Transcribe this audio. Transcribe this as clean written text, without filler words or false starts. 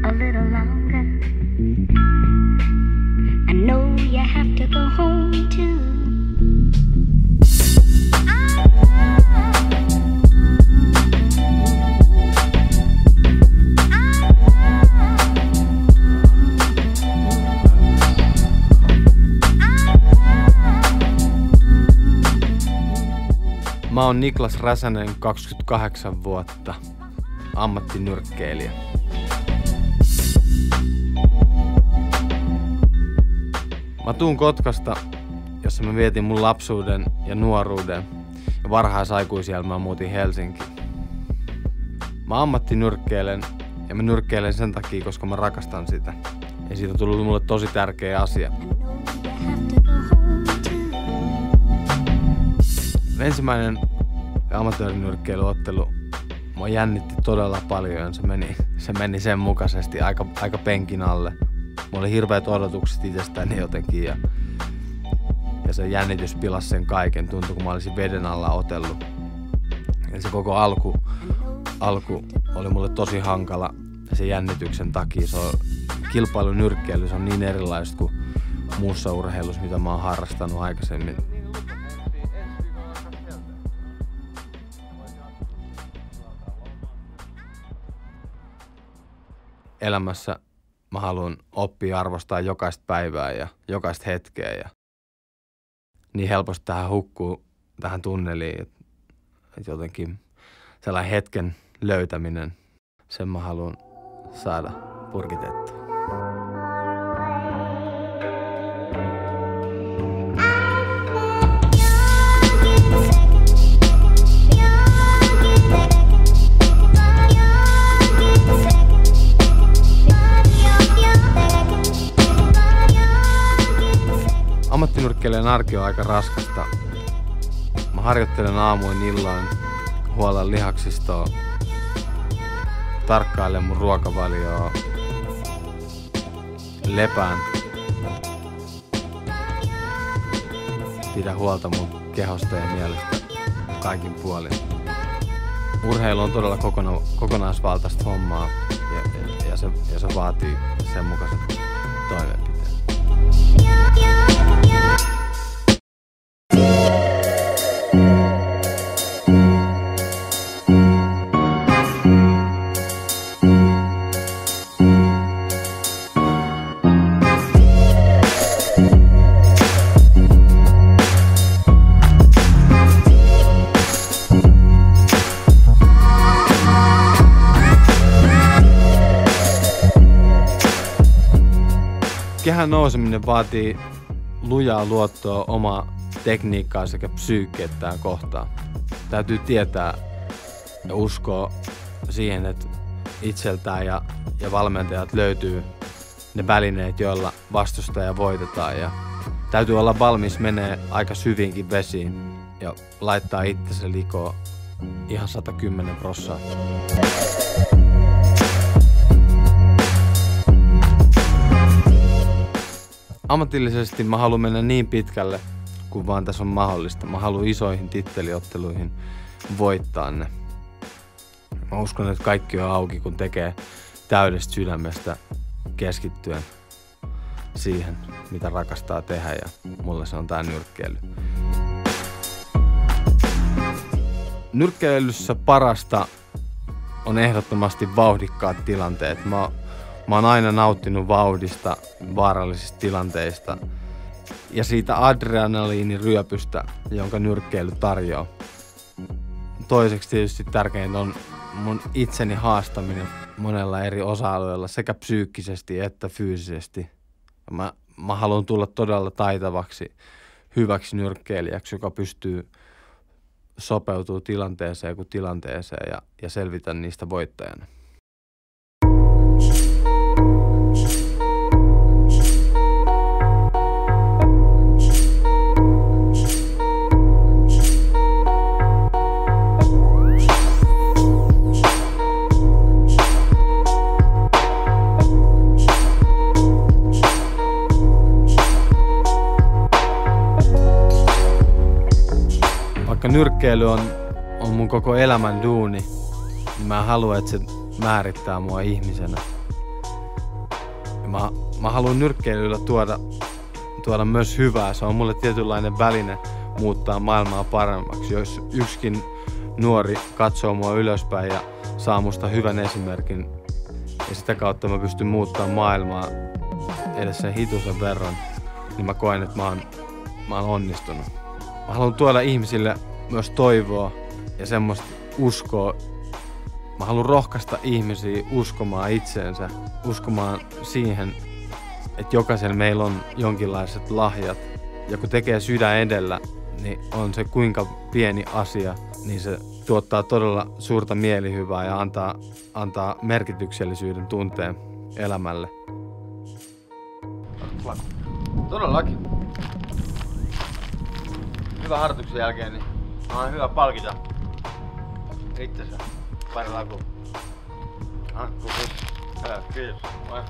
a little longer. I know you have to go home too. Mä oon Niklas Räsänen, 28 vuotta, ammattinyrkkeilijä. Mä tuun Kotkasta, jossa mä vietin mun lapsuuden ja nuoruuden ja varhaisaikuisiällä mä muutin Helsinkiin. Mä ammattinyrkkeilen ja mä nyrkkeilen sen takia, koska mä rakastan sitä. Ja siitä on tullut mulle tosi tärkeä asia. Ensimmäinen amatöörinyrkkeilyottelu mua jännitti todella paljon ja se meni sen mukaisesti aika penkin alle. Mulla oli hirveät odotukset itsestäni jotenkin ja se jännitys pilasi sen kaiken. Tuntui kun mä olisin veden alla otellut. Ja se koko alku oli mulle tosi hankala sen jännityksen takia. Kilpailunyrkkeily on niin erilaista kuin muussa urheilussa, mitä mä oon harrastanut aikaisemmin. Elämässä mä haluan oppia arvostaa jokaista päivää ja jokaista hetkeä ja niin helposti tähän hukkuu tähän tunneliin, että jotenkin sellainen hetken löytäminen, sen mä haluan saada purkitettua. Ammattinyrkkeilijän arki on aika raskasta. Mä harjoittelen aamuin illoin, huolan lihaksistoa, tarkkailen mun ruokavalioa, lepään, pidän huolta mun kehosta ja mielestä kaikin puolin. Urheilu on todella kokonaisvaltaista hommaa ja se vaatii sen mukaiset toimenpiteet. Kehän nouseminen vaatii lujaa luottoa omaa tekniikkaa sekä psyykkeettään kohtaan. Täytyy tietää ja uskoa siihen, että itseltään ja valmentajat löytyy ne välineet, joilla vastustaja voitetaan. Ja täytyy olla valmis menee aika syviinkin vesiin ja laittaa itsensä likoon ihan 110%. Ammatillisesti mä haluan mennä niin pitkälle, kuin vaan tässä on mahdollista. Mä haluan isoihin titteliotteluihin voittaa ne. Mä uskon, että kaikki on auki, kun tekee täydestä sydämestä keskittyen siihen, mitä rakastaa tehdä, ja mulle se on tää nyrkkeily. Nyrkkeilyssä parasta on ehdottomasti vauhdikkaat tilanteet. Mä oon aina nauttinut vauhdista, vaarallisista tilanteista ja siitä adrenaliiniryöpystä, jonka nyrkkeily tarjoaa. Toiseksi tietysti tärkeintä on mun itseni haastaminen monella eri osa-alueella sekä psyykkisesti että fyysisesti. Mä haluan tulla todella taitavaksi, hyväksi nyrkkeilijäksi, joka pystyy sopeutumaan tilanteeseen kuin tilanteeseen ja selvitä niistä voittajana. Vaikka nyrkkeily on mun koko elämän duuni, niin mä haluan, että se määrittää mua ihmisenä. Mä haluan nyrkkeilyllä tuoda myös hyvää. Se on mulle tietynlainen väline muuttaa maailmaa paremmaksi. Jos yksikin nuori katsoo mua ylöspäin ja saa musta hyvän esimerkin ja sitä kautta mä pystyn muuttamaan maailmaa edes sen hitusen verran, niin mä koen, että mä oon onnistunut. Mä haluan tuoda ihmisille myös toivoa ja semmoista uskoa. Mä haluan rohkaista ihmisiä uskomaan itseensä, uskomaan siihen, että jokaisella meillä on jonkinlaiset lahjat. Ja kun tekee sydän edellä, niin on se kuinka pieni asia, niin se tuottaa todella suurta mielihyvää ja antaa merkityksellisyyden tunteen elämälle. Todellakin. Hyvän harjoituksen jälkeen niin on hyvä palkita itsensä pari lakua. Kiitos. Moi.